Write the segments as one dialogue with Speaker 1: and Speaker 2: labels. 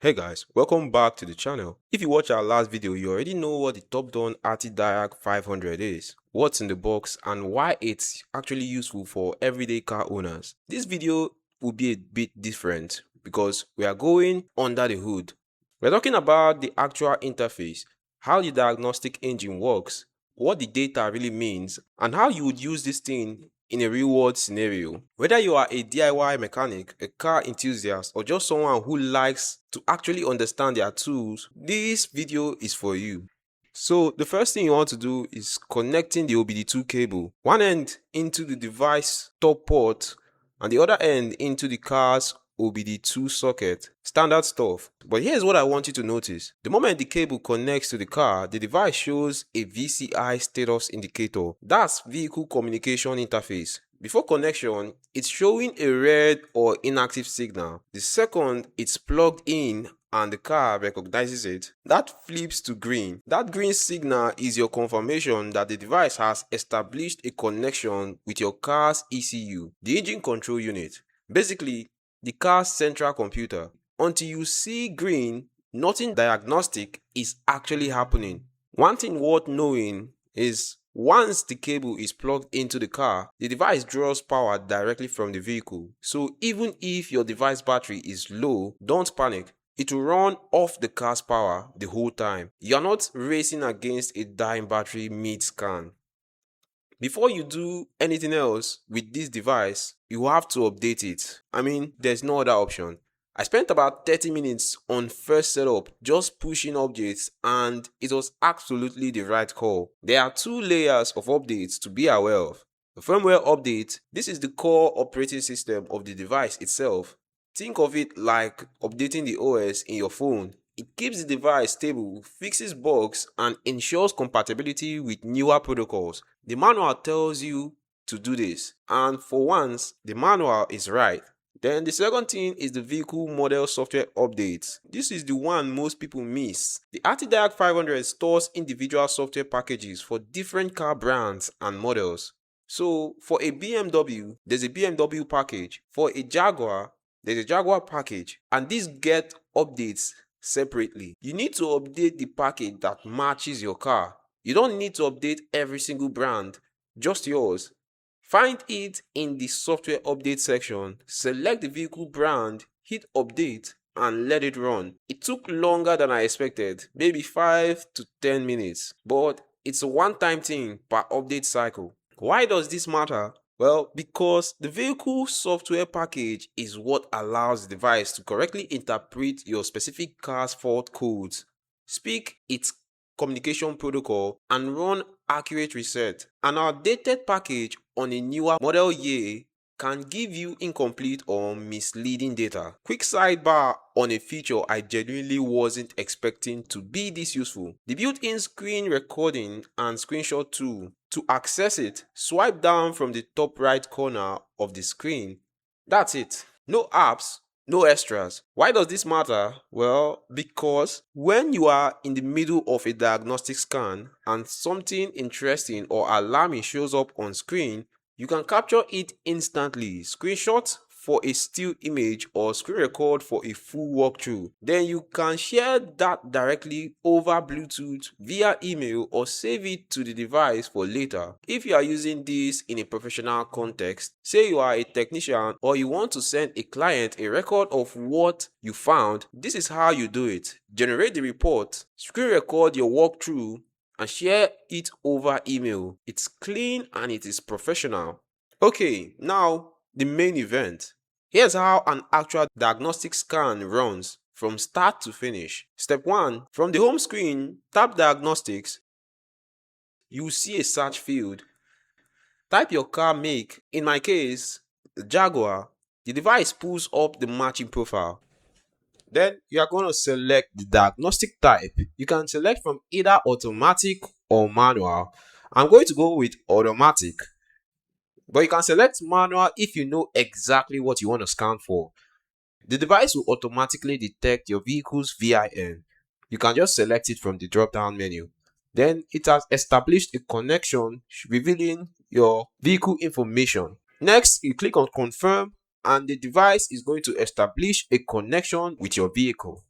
Speaker 1: Hey guys, welcome back to the channel. If you watch our last video, you already know what the Topdon Artidiag 500 is, what's in the box, and why it's actually useful for everyday car owners. This video will be a bit different because we are going under the hood. We're talking about the actual interface, how the diagnostic engine works, what the data really means, and how you would use this thing in a real world scenario. Whether you are a DIY mechanic, a car enthusiast, or just someone who likes to actually understand their tools, this video is for you. So the first thing you want to do is connecting the OBD2 cable, one end into the device top port and the other end into the car's OBD2 socket. Standard stuff. But here's what I want you to notice. The moment the cable connects to the car, the device shows a VCI status indicator. That's vehicle communication interface. Before connection, it's showing a red or inactive signal. The second it's plugged in and the car recognizes it, that flips to green. That green signal is your confirmation that the device has established a connection with your car's ECU, the engine control unit. Basically, the car's central computer. Until you see green, nothing diagnostic is actually happening. One thing worth knowing is once the cable is plugged into the car, the device draws power directly from the vehicle. So even if your device battery is low, don't panic. It will run off the car's power the whole time. You're not racing against a dying battery mid-scan. Before you do anything else with this device, you have to update it. There's no other option. I spent about 30 minutes on first setup just pushing updates and it was absolutely the right call. There are two layers of updates to be aware of. The firmware update, this is the core operating system of the device itself. Think of it like updating the OS in your phone. It keeps the device stable, fixes bugs, and ensures compatibility with newer protocols. The manual tells you to do this, and for once, the manual is right. Then the second thing is the vehicle model software updates. This is the one most people miss. The Artidiag 500 stores individual software packages for different car brands and models. So for a BMW, there's a BMW package. For a Jaguar, there's a Jaguar package, and these get updates separately. You need to update the package that matches your car. You don't need to update every single brand, just yours. Find it in the software update section, select the vehicle brand, hit update, and let it run. It took longer than I expected, maybe 5 to 10 minutes, but it's a one-time thing per update cycle. Why does this matter? Well, because the vehicle software package is what allows the device to correctly interpret your specific car's fault codes, speak its communication protocol, and run accurate reset. An outdated package on a newer model year can give you incomplete or misleading data. Quick sidebar on a feature I genuinely wasn't expecting to be this useful. The built-in screen recording and screenshot tool. To access it, swipe down from the top right corner of the screen. That's it. No apps, no extras. Why does this matter? Well, because when you are in the middle of a diagnostic scan and something interesting or alarming shows up on screen, you can capture it instantly, screenshot for a still image or screen record for a full walkthrough. Then you can share that directly over Bluetooth, via email, or save it to the device for later. If you are using this in a professional context, say you are a technician or you want to send a client a record of what you found, this is how you do it. Generate the report, screen record your walkthrough, and share it over email. It's clean and it is professional. Okay, now the main event. Here's how an actual diagnostic scan runs from start to finish. Step 1. From the home screen, tap Diagnostics. You will see a search field. Type your car make. In my case, the Jaguar. The device pulls up the matching profile. Then you are going to select the diagnostic type. You can select from either automatic or manual. I'm going to go with automatic. But you can select manual if you know exactly what you want to scan for. The device will automatically detect your vehicle's VIN. You can just select it from the drop-down menu. Then it has established a connection revealing your vehicle information. Next, you click on confirm and the device is going to establish a connection with your vehicle.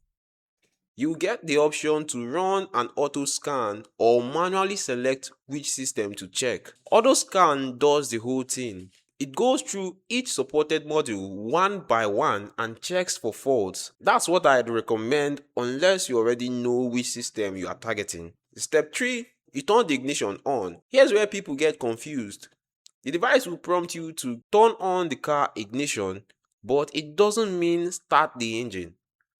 Speaker 1: You get the option to run an auto scan or manually select which system to check. Auto scan does the whole thing. It goes through each supported module one by one and checks for faults. That's what I'd recommend unless you already know which system you are targeting. Step 3. You turn the ignition on. Here's where people get confused. The device will prompt you to turn on the car ignition, but it doesn't mean start the engine.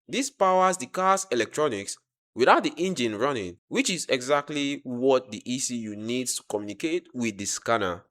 Speaker 1: This powers the car's electronics without the engine running, which is exactly what the ECU needs to communicate with the scanner.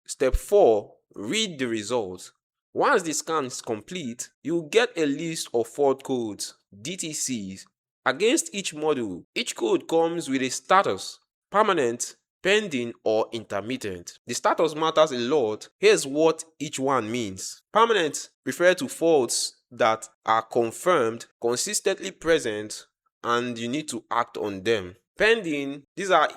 Speaker 1: Step 4. Read the results. Once the scan is complete, you get a list of fault codes, DTCs, against each module. Each code comes with a status: permanent, pending, or intermittent. The status matters a lot. Here's what each one means. Permanent refers to faults that are confirmed, consistently present, and you need to act on them. Pending, these are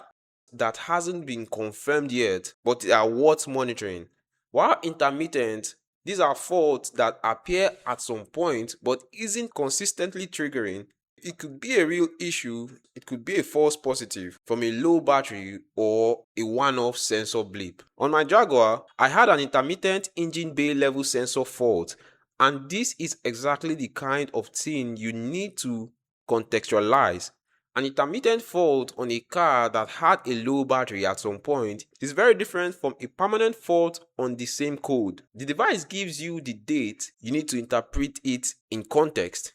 Speaker 1: that hasn't been confirmed yet, but they are worth monitoring. While intermittent, these are faults that appear at some point but isn't consistently triggering. It could be a real issue, it could be a false positive from a low battery or a one-off sensor blip. On my Jaguar, I had an intermittent engine bay level sensor fault, and this is exactly the kind of thing you need to contextualize. An intermittent fault on a car that had a low battery at some point is very different from a permanent fault on the same code. The device gives you the date, you need to interpret it in context.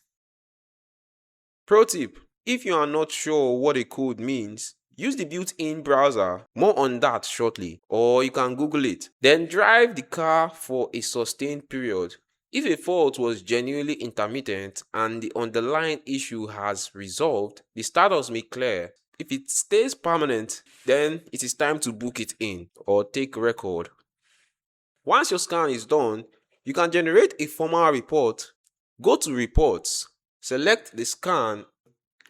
Speaker 1: Pro tip: if you are not sure what a code means, use the built-in browser, more on that shortly, or you can Google it. Then drive the car for a sustained period. If a fault was genuinely intermittent and the underlying issue has resolved, the status may clear. If it stays permanent, then it is time to book it in or take record. Once your scan is done, you can generate a formal report. Go to Reports, select the scan,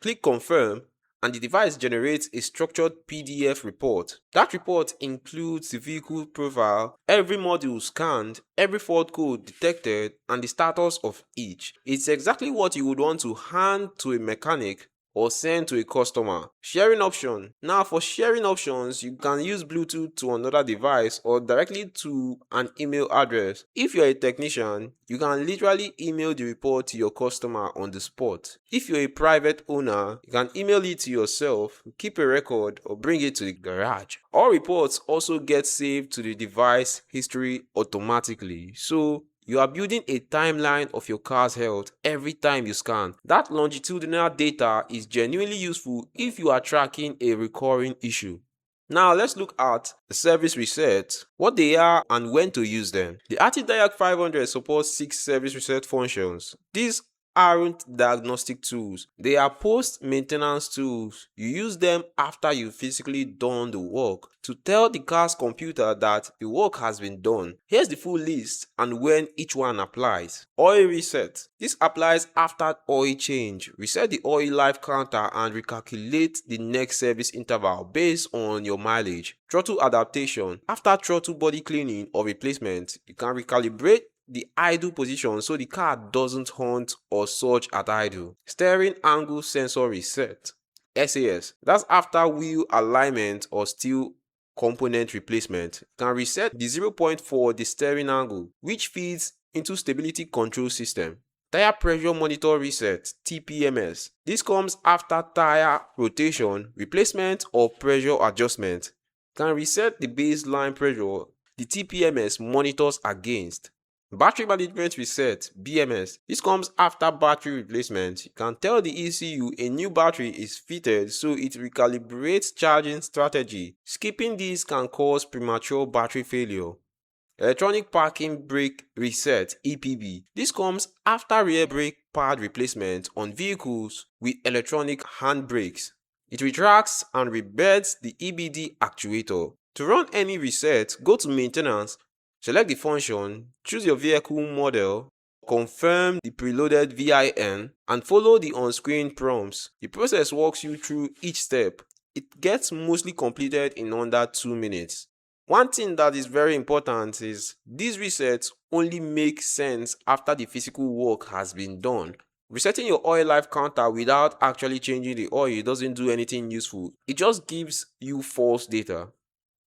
Speaker 1: click Confirm, and the device generates a structured PDF report. That report includes the vehicle profile, every module scanned, every fault code detected, and the status of each. It's exactly what you would want to hand to a mechanic or send to a customer. Sharing option. Now for sharing options, you can use Bluetooth to another device or directly to an email address. If you're a technician, you can literally email the report to your customer on the spot. If you're a private owner, you can email it to yourself, keep a record, or bring it to the garage. All reports also get saved to the device history automatically, so you are building a timeline of your car's health every time you scan. That longitudinal data is genuinely useful if you are tracking a recurring issue. Now let's look at the service resets, what they are and when to use them. The ARTIDiag 500 supports 6 service reset functions. These aren't diagnostic tools, they are post-maintenance tools. You use them after you've physically done the work to tell the car's computer that the work has been done. Here's the full list and when each one applies. Oil reset. This applies after oil change. Reset the oil life counter and recalculate the next service interval based on your mileage. Throttle adaptation. After throttle body cleaning or replacement, you can recalibrate the idle position so the car doesn't hunt or surge at idle. Steering angle sensor reset, SAS. That's after wheel alignment or steel component replacement. Can reset the 0.4 the steering angle, which feeds into stability control system. Tire pressure monitor reset, TPMS. This comes after tire rotation, replacement, or pressure adjustment. Can reset the baseline pressure the TPMS monitors against. Battery management reset, BMS. This comes after battery replacement. You can tell the ECU a new battery is fitted so it recalibrates charging strategy. Skipping this can cause premature battery failure. Electronic parking brake reset, EPB. This comes after rear brake pad replacement on vehicles with electronic hand brakes. It retracts and rebeds the EBD actuator. To run any reset, go to Maintenance, select the function, choose your vehicle model, confirm the preloaded VIN, and follow the on-screen prompts. The process walks you through each step. It gets mostly completed in under 2 minutes. One thing that is very important is these resets only make sense after the physical work has been done. Resetting your oil life counter without actually changing the oil doesn't do anything useful. It just gives you false data.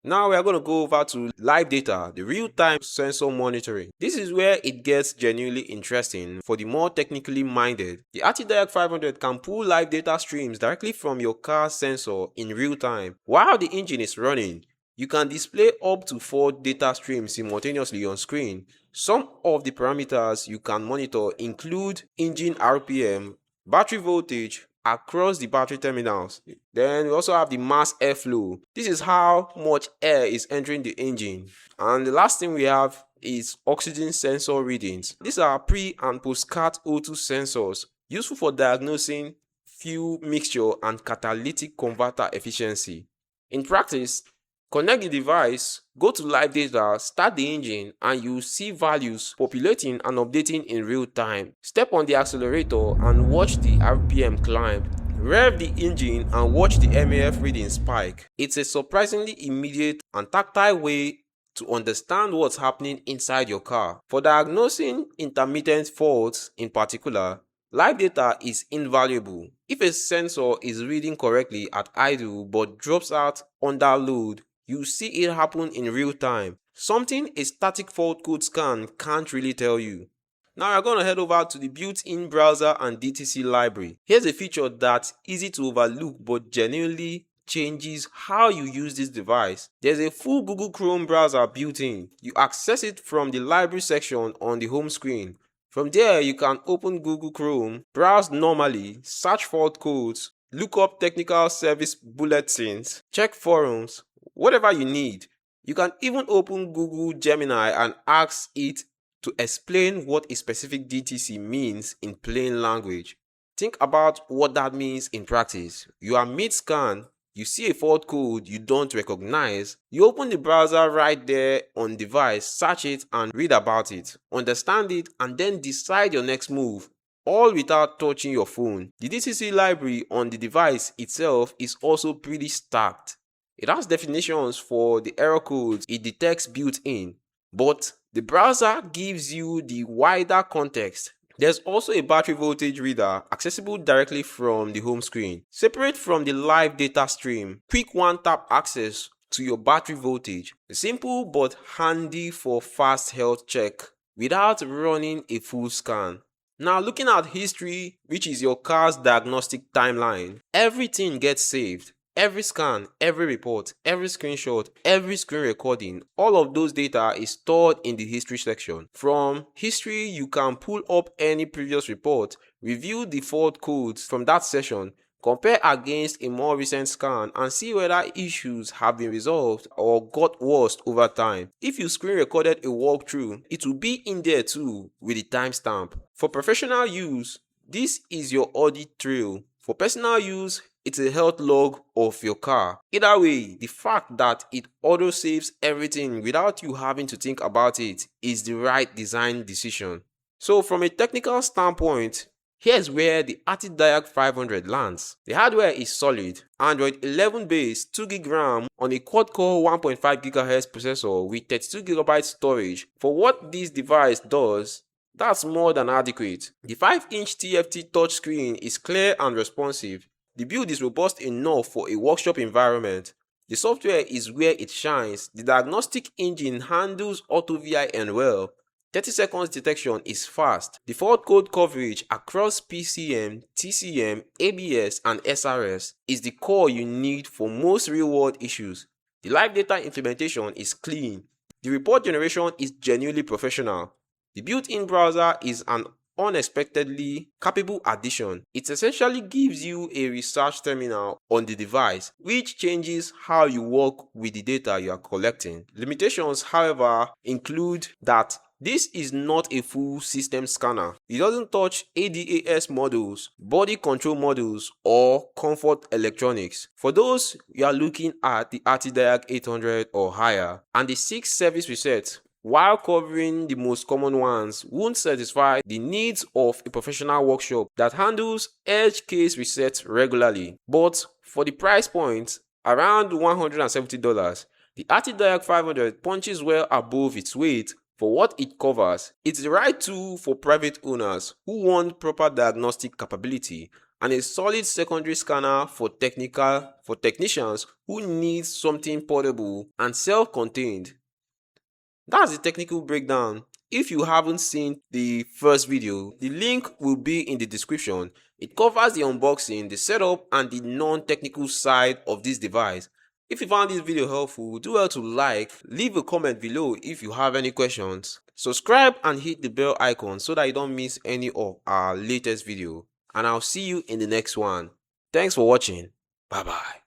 Speaker 1: Now we are going to go over to live data, the real-time sensor monitoring. This is where it gets genuinely interesting for the more technically minded. The ArtiDiag 500 can pull live data streams directly from your car's sensor in real time. While the engine is running, you can display up to 4 data streams simultaneously on screen. Some of the parameters you can monitor include engine RPM, battery voltage, across the battery terminals. Then we also have the mass airflow. This is how much air is entering the engine. And the last thing we have is oxygen sensor readings. These are pre and post cat O2 sensors useful for diagnosing fuel mixture and catalytic converter efficiency. In practice, connect the device, go to live data, start the engine, and you see values populating and updating in real time. Step on the accelerator and watch the RPM climb. Rev the engine and watch the MAF reading spike. It's a surprisingly immediate and tactile way to understand what's happening inside your car. For diagnosing intermittent faults in particular, live data is invaluable. If a sensor is reading correctly at idle but drops out under load, you see it happen in real time. Something a static fault code scan can't really tell you. Now we're going to head over to the built-in browser and DTC library. Here's a feature that's easy to overlook but genuinely changes how you use this device. There's a full Google Chrome browser built in. You access it from the library section on the home screen. From there, you can open Google Chrome, browse normally, search fault codes, look up technical service bulletins, check forums, whatever you need. You can even open Google Gemini and ask it to explain what a specific DTC means in plain language. Think about what that means in practice. You are mid-scan, you see a fault code you don't recognize, you open the browser right there on device, search it and read about it, understand it, and then decide your next move, all without touching your phone. The DTC library on the device itself is also pretty stacked. It has definitions for the error codes it detects built in, but the browser gives you the wider context. There's also a battery voltage reader accessible directly from the home screen. Separate from the live data stream, quick one-tap access to your battery voltage. Simple but handy for fast health check without running a full scan. Now looking at history, which is your car's diagnostic timeline, everything gets saved. Every scan, every report, every screenshot, every screen recording, all of those data is stored in the history section. From history, you can pull up any previous report, review the fault codes from that session, compare against a more recent scan, and see whether issues have been resolved or got worse over time. If you screen recorded a walkthrough, it will be in there too with the timestamp. For professional use, this is your audit trail. For personal use, it's a health log of your car. Either way, the fact that it auto saves everything without you having to think about it is the right design decision. So from a technical standpoint, here's where the ArtiDiag 500 lands. The hardware is solid. Android 11 base, 2GB RAM on a quad-core 1.5 GHz processor with 32GB storage. For what this device does, that's more than adequate. The 5-inch TFT touchscreen is clear and responsive. The build is robust enough for a workshop environment. The software is where it shines. The diagnostic engine handles AutoVIN well. 30 seconds detection is fast. The fault code coverage across PCM, TCM, ABS, and SRS is the core you need for most real-world issues. The live data implementation is clean. The report generation is genuinely professional. The built-in browser is an unexpectedly capable addition. It essentially gives you a research terminal on the device, which changes how you work with the data you are collecting. Limitations, however, include that this is not a full system scanner. It doesn't touch ADAS models, body control models, or comfort electronics. For those you are looking at the ArtiDiag 800 or higher, and the 6 service resets, while covering the most common ones, won't satisfy the needs of a professional workshop that handles edge case resets regularly. But for the price point, around $170, the ArtiDiag 500 punches well above its weight for what it covers. It's the right tool for private owners who want proper diagnostic capability and a solid secondary scanner for technicians who need something portable and self-contained. That's the technical breakdown. If you haven't seen the first video, the link will be in the description. It covers the unboxing, the setup, and the non-technical side of this device. If you found this video helpful, do well to leave a comment below if you have any questions. Subscribe and hit the bell icon so that you don't miss any of our latest video. And I'll see you in the next one. Thanks for watching. Bye bye.